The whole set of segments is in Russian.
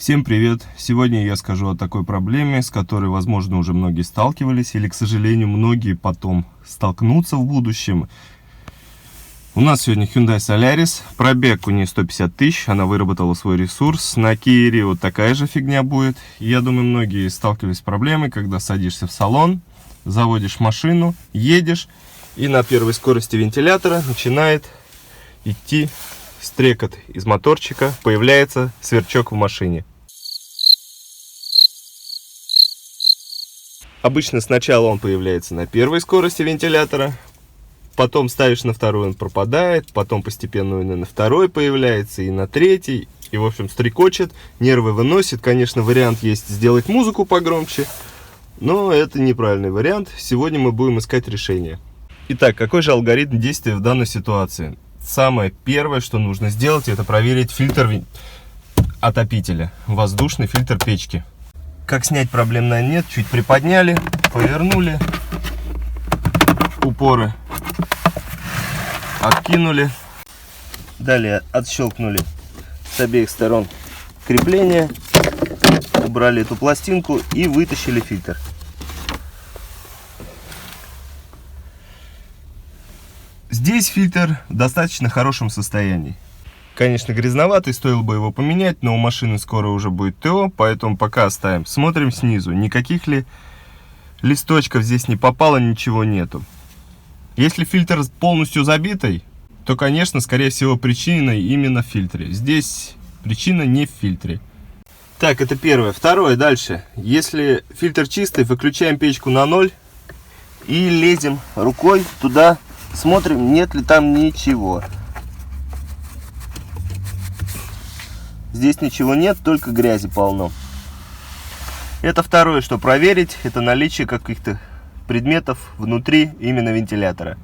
Всем привет! Сегодня я скажу о такой проблеме, с которой, возможно, уже многие сталкивались, или, к сожалению, многие потом столкнутся в будущем. У нас сегодня Hyundai Solaris, пробег у нее 150 тысяч, она выработала свой ресурс. На Kia Rio такая же фигня будет. Я думаю, многие сталкивались с проблемой, когда садишься в салон, заводишь машину, едешь, и на первой скорости вентилятора начинает идти стрекот из моторчика, появляется сверчок в машине. Обычно сначала он появляется на первой скорости вентилятора, потом ставишь на второй, он пропадает, потом постепенно он и на второй появляется, и на третий, и в общем стрекочет, нервы выносит. Конечно, вариант есть сделать музыку погромче, но это неправильный вариант. Сегодня мы будем искать решение. Итак, какой же алгоритм действия в данной ситуации? Самое первое, что нужно сделать, это проверить фильтр отопителя, воздушный фильтр печки. Как снять, проблем нет. Чуть приподняли, повернули, упоры откинули, далее отщелкнули с обеих сторон крепление, убрали эту пластинку и вытащили фильтр. Здесь фильтр в достаточно хорошем состоянии. Конечно, грязноватый, стоило бы его поменять, но у машины скоро уже будет ТО, поэтому пока оставим. Смотрим снизу, никаких ли листочков здесь не попало, ничего нету. Если фильтр полностью забитый, то, конечно, скорее всего, причина именно в фильтре. Здесь причина не в фильтре. Так, это первое. Второе, дальше. Если фильтр чистый, выключаем печку на 0 и лезем рукой туда, смотрим, нет ли там ничего. Здесь ничего нет, только грязи полно. Это второе, что проверить, это наличие каких-то предметов внутри именно вентилятора.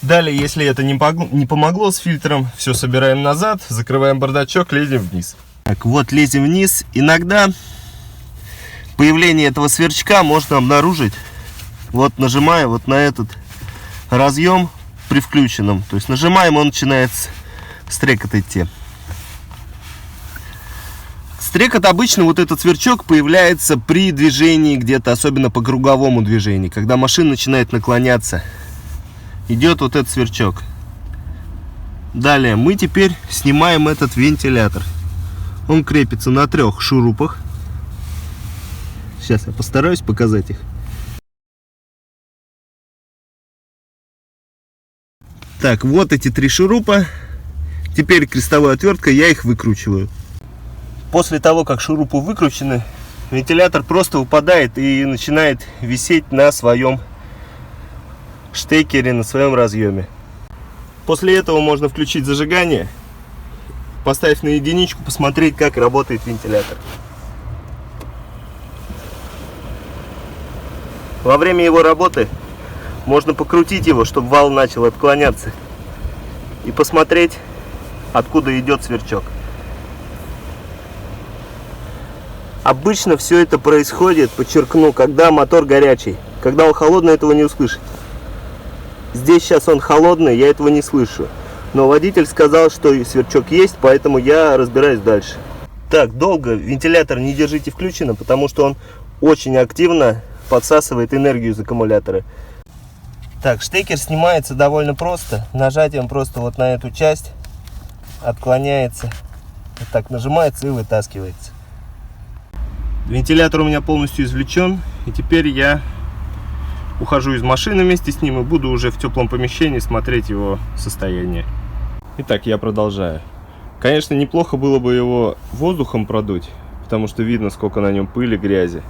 Далее, если это не помогло с фильтром, все собираем назад, закрываем бардачок, лезем вниз. Так, вот лезем вниз. Иногда появление этого сверчка можно обнаружить, вот нажимая вот на этот разъем при включенном. То есть нажимаем, он начинает стрекот идти. Стрекот обычно, вот этот сверчок, появляется при движении где-то, особенно по круговому движению. Когда машина начинает наклоняться, идет вот этот сверчок. Далее мы теперь снимаем этот вентилятор. Он крепится на 3 шурупах. Сейчас я постараюсь показать их. Так, вот эти 3 шурупа. Теперь крестовой отверткой я их выкручиваю. После того, как шурупы выкручены, вентилятор просто выпадает и начинает висеть на своем штекере, на своем разъеме. После этого можно включить зажигание, поставить на единичку, посмотреть, как работает вентилятор. Во время его работы можно покрутить его, чтобы вал начал отклоняться, и посмотреть, откуда идет сверчок. Обычно все это происходит, подчеркну, когда мотор горячий. Когда он холодный, этого не услышите. Здесь сейчас он холодный, я этого не слышу. Но водитель сказал, что сверчок есть, поэтому я разбираюсь дальше. Так, долго вентилятор не держите включенным, потому что он очень активно подсасывает энергию из аккумулятора. Так, штекер снимается довольно просто. Нажатием просто вот на эту часть отклоняется. Вот так нажимается и вытаскивается. Вентилятор у меня полностью извлечен, и теперь я ухожу из машины вместе с ним и буду уже в теплом помещении смотреть его состояние. Итак, я продолжаю. Конечно, неплохо было бы его воздухом продуть, потому что видно, сколько на нем пыли, грязи.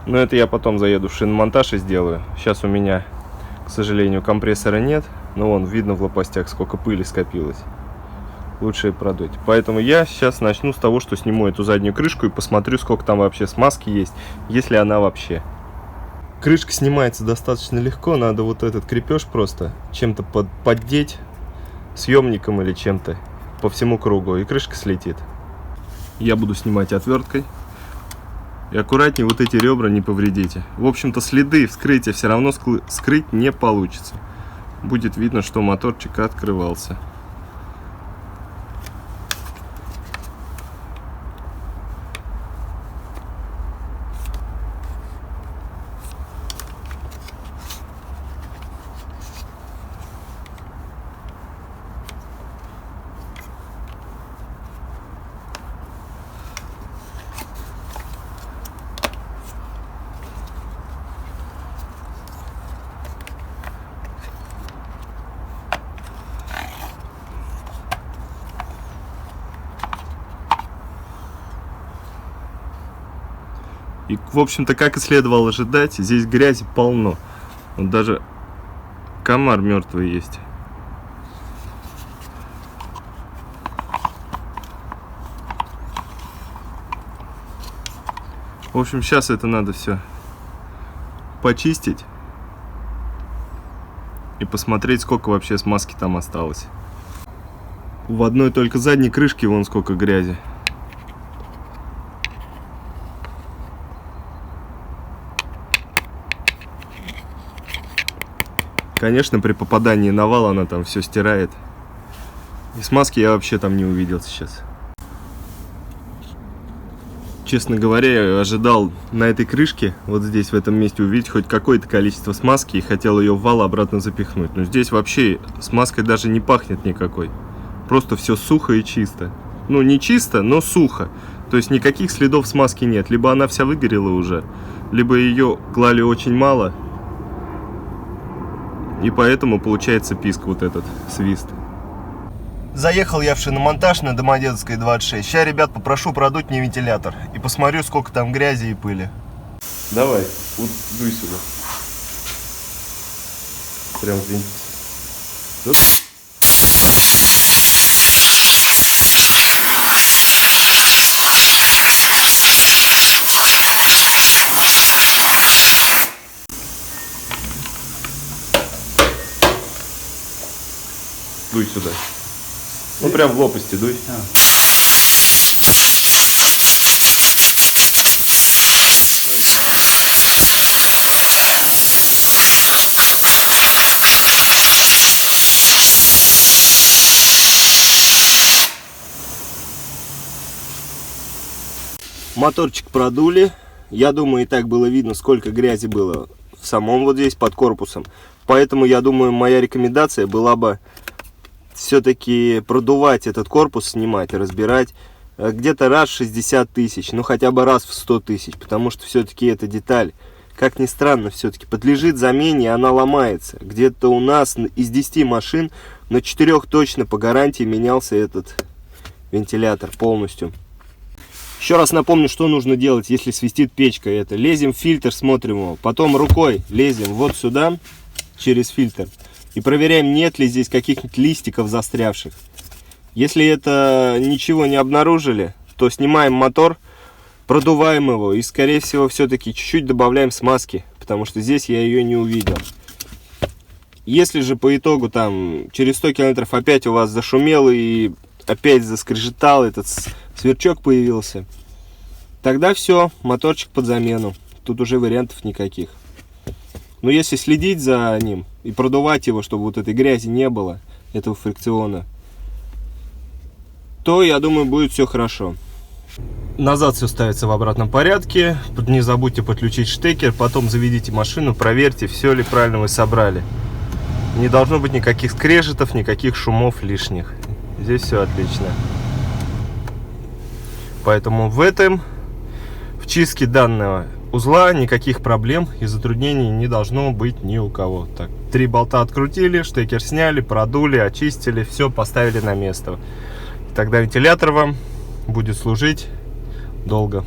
Но это я потом заеду в шиномонтаж и сделаю. Сейчас у меня, к сожалению, компрессора нет, но вон видно в лопастях, сколько пыли скопилось. Лучше продуть. Поэтому я сейчас начну с того, что сниму эту заднюю крышку и посмотрю, сколько там вообще смазки есть, если она вообще. Крышка снимается достаточно легко, надо вот этот крепеж просто чем-то поддеть, съемником или чем-то по всему кругу, и крышка слетит. Я буду снимать отверткой. И аккуратнее вот эти ребра не повредите. В общем-то, следы вскрытия все равно скрыть не получится. Будет видно, что моторчик открывался. И, в общем-то, как и следовало ожидать, здесь грязи полно. Вот даже комар мертвый есть. В общем, сейчас это надо все почистить и посмотреть, сколько вообще смазки там осталось. В одной только задней крышке вон сколько грязи. Конечно, при попадании на вал она там все стирает. И смазки я вообще там не увидел сейчас. Честно говоря, я ожидал на этой крышке, вот здесь, в этом месте, увидеть хоть какое-то количество смазки и хотел ее в вал обратно запихнуть. Но здесь вообще смазкой даже не пахнет никакой. Просто все сухо и чисто. Ну, не чисто, но сухо. То есть никаких следов смазки нет. Либо она вся выгорела уже, либо ее клали очень мало. И поэтому получается писк вот этот, свист. Заехал я в шиномонтаж на Домодедовской 26. Сейчас, ребят, попрошу продуть мне вентилятор. И посмотрю, сколько там грязи и пыли. Давай, вот дуй сюда. Прям в вентилятор. Дуй сюда. Ну прям в лопасти дуй. Моторчик продули. Я думаю, и так было видно, сколько грязи было в самом вот здесь под корпусом. Поэтому я думаю, моя рекомендация была бы все-таки продувать этот корпус, снимать и разбирать где-то раз в 60 тысяч, ну хотя бы раз в 100 тысяч, потому что все-таки эта деталь, как ни странно, все-таки подлежит замене, и она ломается. Где-то у нас из 10 машин на 4 точно по гарантии менялся этот вентилятор полностью. Еще раз напомню, что нужно делать, если свистит печка. Это лезем в фильтр, смотрим его, потом рукой лезем вот сюда через фильтр и проверяем, нет ли здесь каких-нибудь листиков застрявших. Если это ничего не обнаружили, то снимаем мотор, продуваем его и, скорее всего, все-таки чуть-чуть добавляем смазки, потому что здесь я ее не увидел. Если же по итогу там через 100 километров опять у вас зашумело и опять заскрежетал, этот сверчок появился, тогда все, моторчик под замену. Тут уже вариантов никаких. Но если следить за ним и продувать его, чтобы вот этой грязи не было, этого фрикциона, то, я думаю, будет все хорошо. Назад все ставится в обратном порядке. Не забудьте подключить штекер, потом заведите машину, проверьте, все ли правильно вы собрали. Не должно быть никаких скрежетов, никаких шумов лишних. Здесь все отлично. Поэтому в чистке данного узла никаких проблем и затруднений не должно быть ни у кого. Так, 3 болта открутили, штекер сняли, продули, очистили, все поставили на место. И тогда вентилятор вам будет служить долго.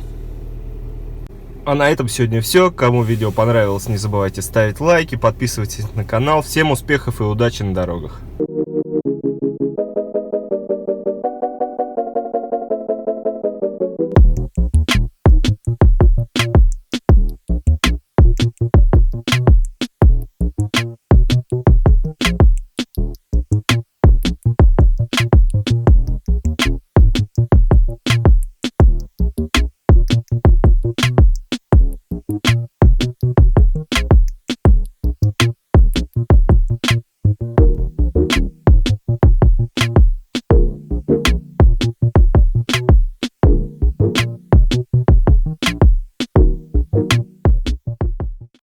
А на этом сегодня все. Кому видео понравилось, не забывайте ставить лайки, подписывайтесь на канал. Всем успехов и удачи на дорогах.